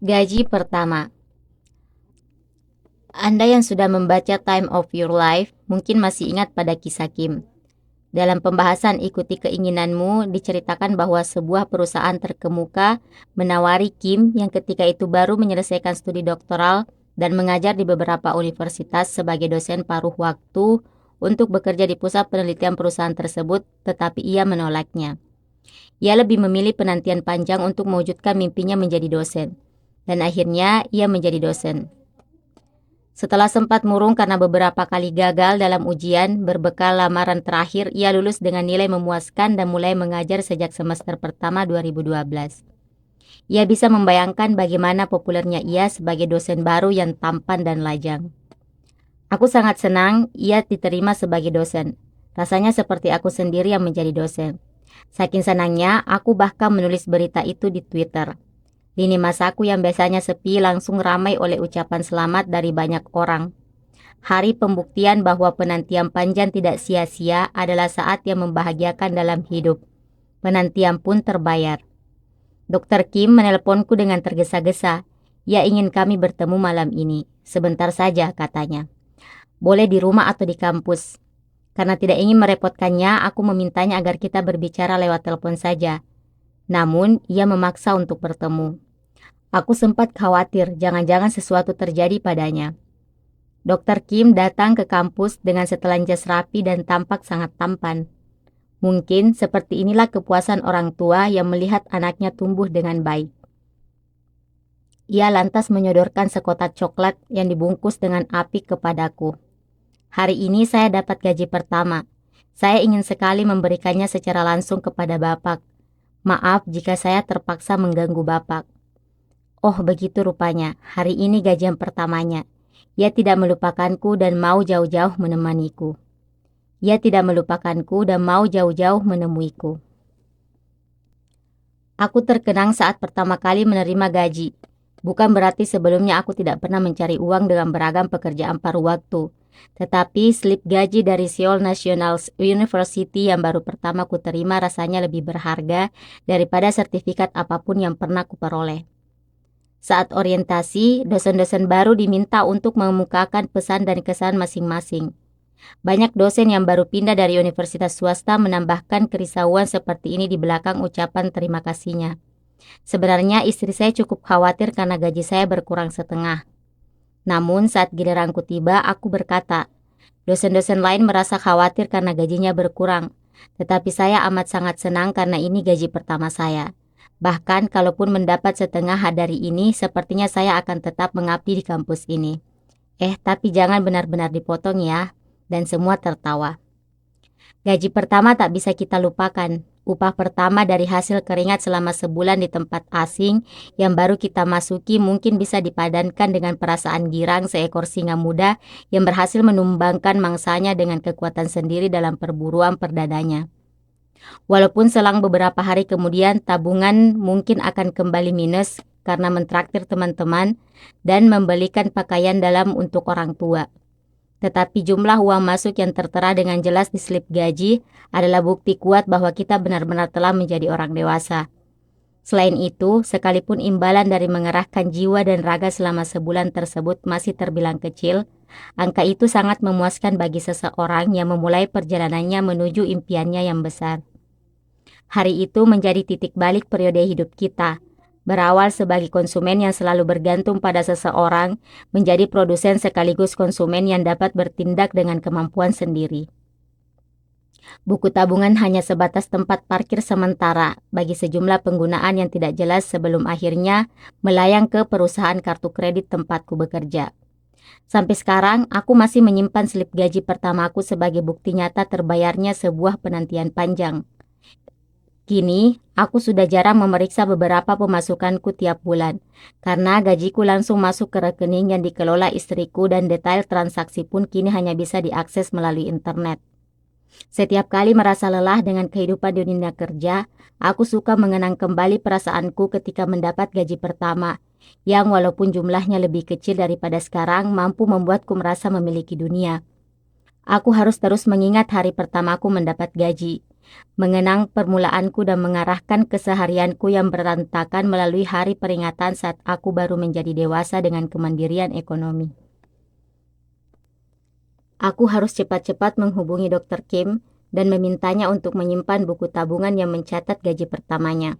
Gaji pertama. Anda yang sudah membaca Time of Your Life mungkin masih ingat pada kisah Kim. Dalam pembahasan Ikuti Keinginanmu, diceritakan bahwa sebuah perusahaan terkemuka menawari Kim yang ketika itu baru menyelesaikan studi doktoral dan mengajar di beberapa universitas sebagai dosen paruh waktu untuk bekerja di pusat penelitian perusahaan tersebut, tetapi ia menolaknya. Ia lebih memilih penantian panjang untuk mewujudkan mimpinya menjadi dosen. Dan akhirnya ia menjadi dosen. Setelah sempat murung karena beberapa kali gagal dalam ujian, berbekal lamaran terakhir, ia lulus dengan nilai memuaskan dan mulai mengajar sejak semester pertama 2012. Ia bisa membayangkan bagaimana populernya ia sebagai dosen baru yang tampan dan lajang. Aku sangat senang ia diterima sebagai dosen. Rasanya seperti aku sendiri yang menjadi dosen. Saking senangnya, aku bahkan menulis berita itu di Twitter. Lini masaku yang biasanya sepi langsung ramai oleh ucapan selamat dari banyak orang. Hari pembuktian bahwa penantian panjang tidak sia-sia adalah saat yang membahagiakan dalam hidup. Penantian pun terbayar. Dr. Kim menelponku dengan tergesa-gesa. Ia ingin kami bertemu malam ini. Sebentar saja, katanya. Boleh di rumah atau di kampus. Karena tidak ingin merepotkannya, aku memintanya agar kita berbicara lewat telepon saja. Namun, ia memaksa untuk bertemu. Aku sempat khawatir jangan-jangan sesuatu terjadi padanya. Dr. Kim datang ke kampus dengan setelan jas rapi dan tampak sangat tampan. Mungkin seperti inilah kepuasan orang tua yang melihat anaknya tumbuh dengan baik. Ia lantas menyodorkan sekotak coklat yang dibungkus dengan apik kepadaku. Hari ini saya dapat gaji pertama. Saya ingin sekali memberikannya secara langsung kepada Bapak. Maaf jika saya terpaksa mengganggu Bapak. Oh, begitu rupanya. Hari ini gajian pertamanya. Ia tidak melupakanku dan mau jauh-jauh menemaniku. Ia tidak melupakanku dan mau jauh-jauh menemuiku. Aku terkenang saat pertama kali menerima gaji. Bukan berarti sebelumnya aku tidak pernah mencari uang dengan beragam pekerjaan paruh waktu. Tetapi slip gaji dari Seoul National University yang baru pertama ku terima rasanya lebih berharga daripada sertifikat apapun yang pernah kuperoleh. Saat orientasi, dosen-dosen baru diminta untuk mengemukakan pesan dan kesan masing-masing. Banyak dosen yang baru pindah dari universitas swasta menambahkan kerisauan seperti ini di belakang ucapan terima kasihnya. Sebenarnya istri saya cukup khawatir karena gaji saya berkurang setengah. Namun saat giliranku tiba, aku berkata, dosen-dosen lain merasa khawatir karena gajinya berkurang. Tetapi saya amat sangat senang karena ini gaji pertama saya. Bahkan kalaupun mendapat setengah dari ini, sepertinya saya akan tetap mengabdi di kampus ini. Tapi jangan benar-benar dipotong ya. Dan semua tertawa. Gaji pertama tak bisa kita lupakan. Upah pertama dari hasil keringat selama sebulan di tempat asing yang baru kita masuki mungkin bisa dipadankan dengan perasaan girang seekor singa muda yang berhasil menumbangkan mangsanya dengan kekuatan sendiri dalam perburuan perdananya. Walaupun selang beberapa hari kemudian tabungan mungkin akan kembali minus karena mentraktir teman-teman dan membelikan pakaian dalam untuk orang tua. Tetapi jumlah uang masuk yang tertera dengan jelas di slip gaji adalah bukti kuat bahwa kita benar-benar telah menjadi orang dewasa. Selain itu, sekalipun imbalan dari mengerahkan jiwa dan raga selama sebulan tersebut masih terbilang kecil, angka itu sangat memuaskan bagi seseorang yang memulai perjalanannya menuju impiannya yang besar. Hari itu menjadi titik balik periode hidup kita. Berawal sebagai konsumen yang selalu bergantung pada seseorang, menjadi produsen sekaligus konsumen yang dapat bertindak dengan kemampuan sendiri. Buku tabungan hanya sebatas tempat parkir sementara bagi sejumlah penggunaan yang tidak jelas sebelum akhirnya melayang ke perusahaan kartu kredit tempatku bekerja. Sampai sekarang, aku masih menyimpan slip gaji pertamaku sebagai bukti nyata terbayarnya sebuah penantian panjang. Kini, aku sudah jarang memeriksa beberapa pemasukanku tiap bulan, karena gajiku langsung masuk ke rekening yang dikelola istriku dan detail transaksi pun kini hanya bisa diakses melalui internet. Setiap kali merasa lelah dengan kehidupan di dunia kerja, aku suka mengenang kembali perasaanku ketika mendapat gaji pertama, yang walaupun jumlahnya lebih kecil daripada sekarang mampu membuatku merasa memiliki dunia. Aku harus terus mengingat hari pertamaku mendapat gaji. mengenang permulaanku dan mengarahkan keseharianku yang berantakan melalui hari peringatan saat aku baru menjadi dewasa dengan kemandirian ekonomi. Aku harus cepat-cepat menghubungi Dr. Kim dan memintanya untuk menyimpan buku tabungan yang mencatat gaji pertamanya.